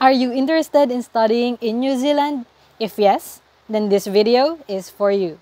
Are you interested in studying in New Zealand? If yes, then this video is for you.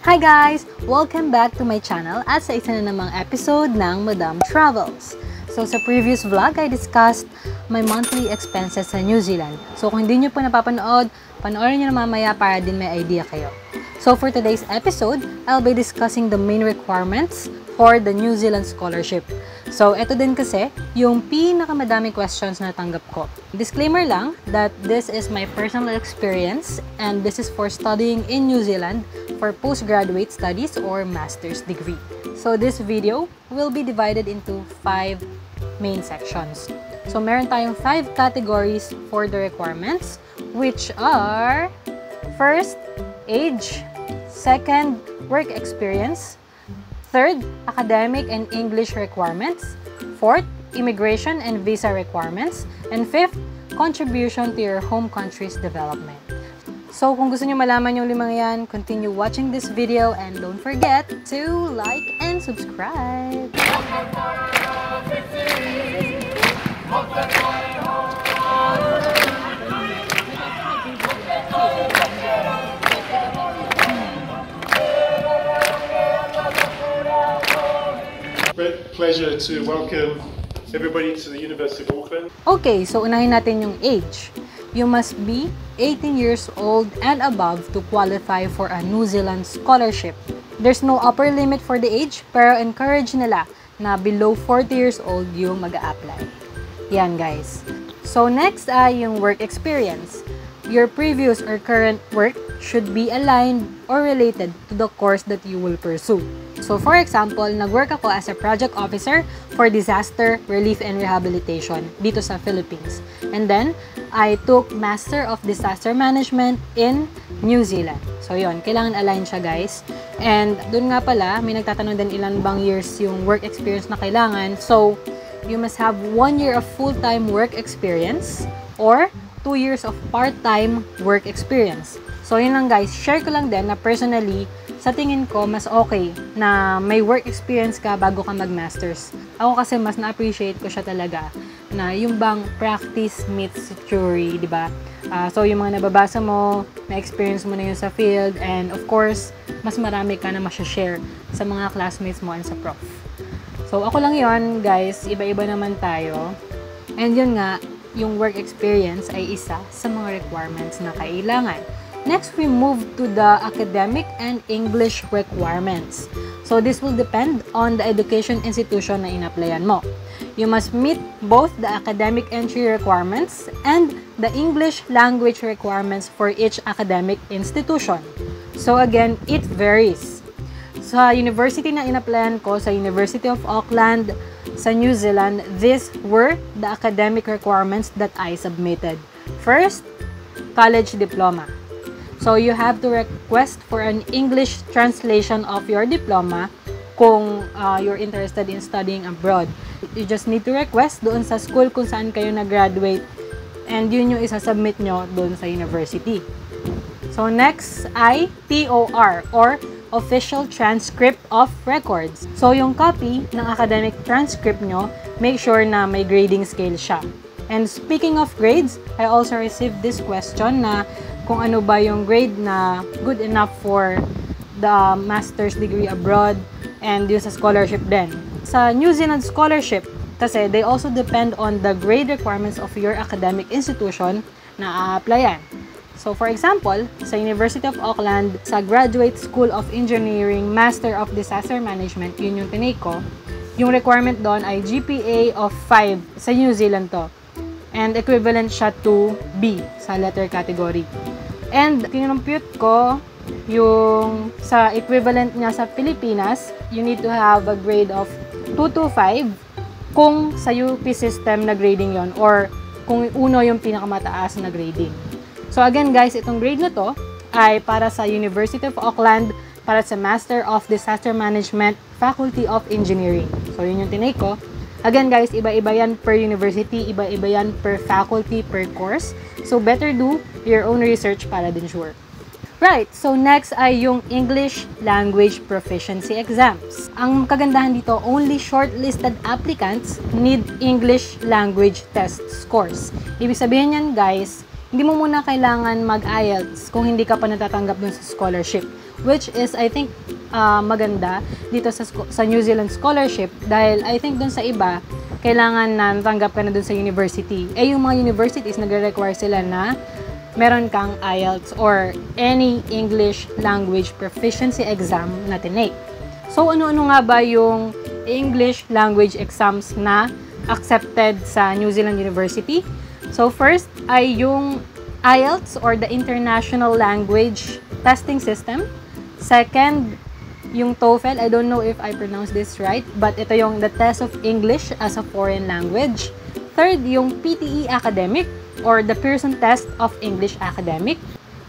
Hi guys! Welcome back to my channel at sa isa na namang episode ng Madam Travels. So sa previous vlog, I discussed my monthly expenses sa New Zealand. So kung hindi nyo po napapanood, panoorin nyo na mamaya para din may idea kayo. So for today's episode, I'll be discussing the main requirements for the New Zealand scholarship. So ito din kasi yung pinakamadaming questions na tanggap ko. Disclaimer lang that this is my personal experience and this is for studying in New Zealand for postgraduate studies or master's degree. So this video will be divided into 5 main sections. So meron tayong 5 categories for the requirements, which are first, age, second, work experience, third, academic and English requirements, fourth, immigration and visa requirements, and fifth, contribution to your home country's development. So kung gusto nyo malaman yung limang yan, continue watching this video and don't forget to like and subscribe. Pleasure to welcome everybody to the University of Auckland. Okay, so unahin natin yung age. You must be 18 years old and above to qualify for a New Zealand scholarship. There's no upper limit for the age, pero encourage nila na below 40 years old yung mag-a-apply. Yan guys. So next ay yung work experience. Your previous or current work should be aligned or related to the course that you will pursue. So for example, nag-work ako as a project officer for disaster relief and rehabilitation dito sa Philippines. And then, I took Master of Disaster Management in New Zealand. So yun, kailangan align siya guys. And dun nga pala, may nagtatanong din ilan bang years yung work experience na kailangan. So, you must have 1 year of full-time work experience or 2 years of part-time work experience. So yun lang guys, share ko lang din na personally, sa tingin ko, mas okay na may work experience ka bago ka mag-masters. Ako kasi mas na-appreciate ko siya talaga na yung bang practice meets theory, di ba? So yung mga nababasa mo, na-experience mo na yun sa field, and of course, mas marami ka na masya-share sa mga classmates mo and sa prof. So ako lang yon guys, iba-iba naman tayo. And yun nga, yung work experience ay isa sa mga requirements na kailangan. Next, we move to the academic and English requirements. So this will depend on the education institution na in-applyan mo. You must meet both the academic entry requirements and the English language requirements for each academic institution. So again, it varies. Sa university na in-applyan ko, sa University of Auckland, sa New Zealand, these were the academic requirements that I submitted. First, college diploma. So you have to request for an English translation of your diploma kung you're interested in studying abroad. You just need to request doon sa school kung saan kayo nag-graduate, and yun yung isasubmit nyo doon sa university. So next ay TOR or Official Transcript of Records. So yung copy ng academic transcript nyo, make sure na may grading scale siya. And speaking of grades, I also received this question na kung ano ba yung grade na good enough for the master's degree abroad and yung sa scholarship din. Sa New Zealand scholarship, kasi they also depend on the grade requirements of your academic institution na a-applyan. So for example, sa University of Auckland, sa Graduate School of Engineering, Master of Disaster Management, yun yung tinake ko, yung requirement doon ay GPA of 5 sa New Zealand to. And equivalent siya to B sa letter category. And kinompute ko yung sa equivalent niya sa Pilipinas, you need to have a grade of 225 kung sa UP system na grading yon or kung uno yung pinakamataas na grading. So again guys, itong grade na to ay para sa University of Auckland, para sa Master of Disaster Management, Faculty of Engineering. So yun yung tinake ko. Again guys, iba-iba yan per university, iba-iba yan per faculty, per course. So better do your own research para din sure. Right, so next ay yung English Language Proficiency Exams. Ang kagandahan dito, only shortlisted applicants need English Language Test scores. Ibig sabihin yan guys, hindi mo muna kailangan mag-IELTS kung hindi ka pa natatanggap dun sa scholarship. Which is, I think, maganda dito sa New Zealand scholarship dahil I think dun sa iba, kailangan na natanggap ka na dun sa university. Eh, yung mga universities, nagre-require sila na meron kang IELTS or any English language proficiency exam na tinake. So, ano-ano nga ba yung English language exams na accepted sa New Zealand University? So, first ay yung IELTS or the International Language Testing System. Second, yung TOEFL. I don't know if I pronounce this right, but ito yung the Test of English as a Foreign Language. Third, yung PTE Academic or the Pearson Test of English Academic.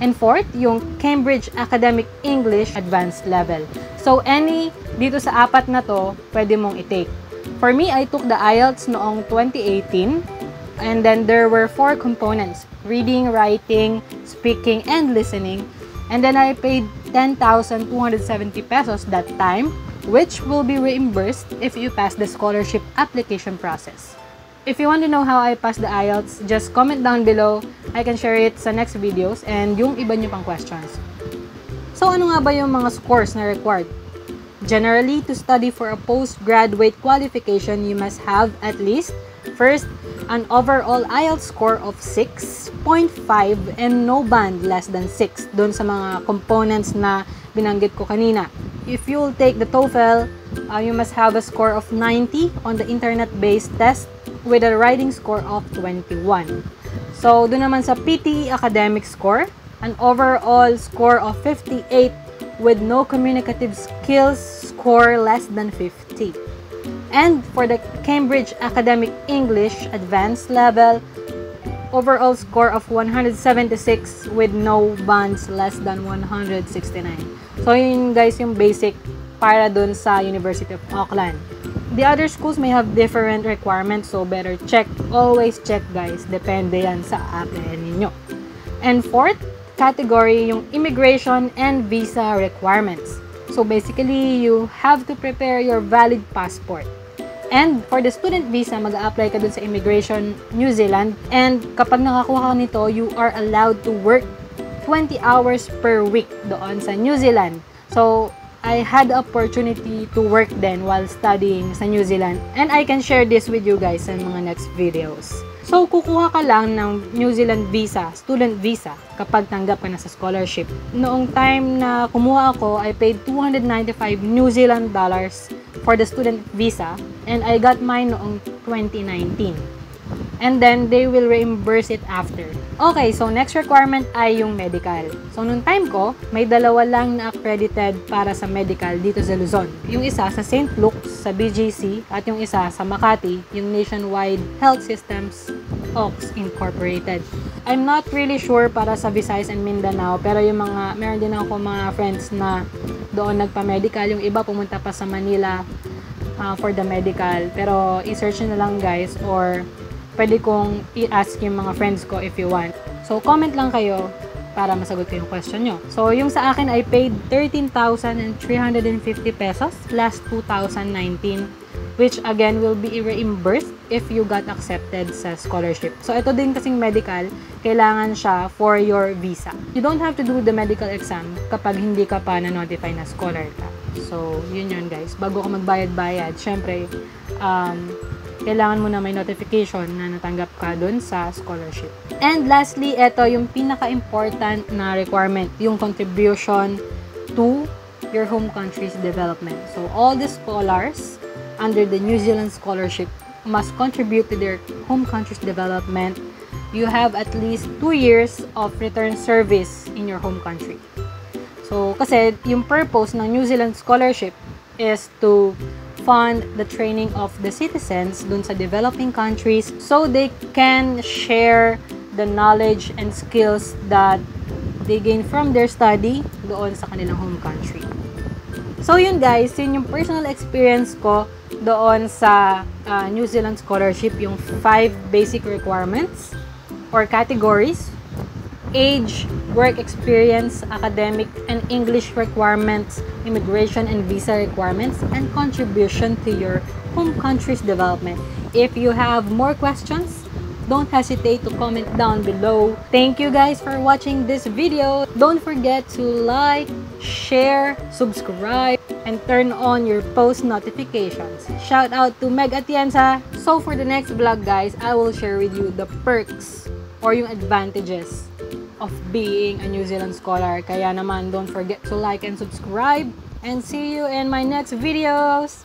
And fourth, yung Cambridge Academic English Advanced Level. So, any dito sa apat na to, pwede mong i-take. For me, I took the IELTS noong 2018. And then, there were 4 components. Reading, writing, speaking, and listening. And then, I paid 10,270 pesos that time, which will be reimbursed if you pass the scholarship application process. If you want to know how I passed the IELTS, just comment down below. I can share it sa next videos and yung iba nyo pang questions. So, ano nga ba yung mga scores na required? Generally, to study for a postgraduate qualification, you must have at least, first, an overall IELTS score of 6.5 and no band less than 6 doon sa mga components na binanggit ko kanina. If you'll take the TOEFL, you must have a score of 90 on the internet-based test with a writing score of 21. So, doon naman sa PTE academic score, an overall score of 58 with no communicative skills score less than 50. And for the Cambridge Academic English Advanced Level, overall score of 176 with no bands less than 169. So, yun guys yung basic para dun sa University of Auckland. The other schools may have different requirements, so better check. Always check guys. Depende yan sa apply ninyo. And fourth category, yung immigration and visa requirements. So basically, you have to prepare your valid passport. And for the student visa, mag-a-apply ka dun sa Immigration New Zealand. And kapag nakakuha ka nito, you are allowed to work 20 hours per week doon sa New Zealand. So, I had the opportunity to work then while studying sa New Zealand. And I can share this with you guys in mga next videos. So, kukuha ka lang ng New Zealand visa, student visa, kapag tanggap ka na sa scholarship. Noong time na kumuha ako, I paid 295 New Zealand dollars for the student visa. And I got mine noong 2019. And then, they will reimburse it after. Okay, so next requirement ay yung medical. So, nung time ko, may dalawa lang na accredited para sa medical dito sa Luzon. Yung isa sa St. Luke's, sa BGC, at yung isa sa Makati, yung Nationwide Health Systems Oaks Incorporated. I'm not really sure para sa Visayas and Mindanao, pero yung meron din ako mga friends na doon nagpa-medical. Yung iba pumunta pa sa Manila for the medical. Pero, i-search na lang guys, or pwede kong i-ask yung mga friends ko if you want. So, comment lang kayo para masagot ko yung question nyo. So, yung sa akin, I paid 13,350 pesos last 2019, which again will be reimbursed if you got accepted sa scholarship. So, ito din kasing medical, kailangan siya for your visa. You don't have to do the medical exam kapag hindi ka pa na-notify na scholar ka. So, yun guys. Bago ka magbayad-bayad, syempre, kailangan mo na may notification na natanggap ka dun sa scholarship. And lastly, ito yung pinaka-important na requirement, yung contribution to your home country's development. So, all the scholars under the New Zealand scholarship must contribute to their home country's development. You have at least 2 years of return service in your home country. So, kasi yung purpose ng New Zealand scholarship is to fund the training of the citizens dun sa developing countries so they can share the knowledge and skills that they gain from their study doon sa kanilang home country. So yun guys, yun yung personal experience ko doon sa New Zealand scholarship yung 5 basic requirements or categories: age, work experience, academic and English requirements, immigration and visa requirements, and contribution to your home country's development. If you have more questions, don't hesitate to comment down below. Thank you guys for watching this video. Don't forget to like, share, subscribe, and turn on your post notifications. Shout out to Meg Atienza. So for the next vlog guys, I will share with you the perks or yung advantages of being a New Zealand scholar. Kaya naman, don't forget to like and subscribe. And see you in my next videos.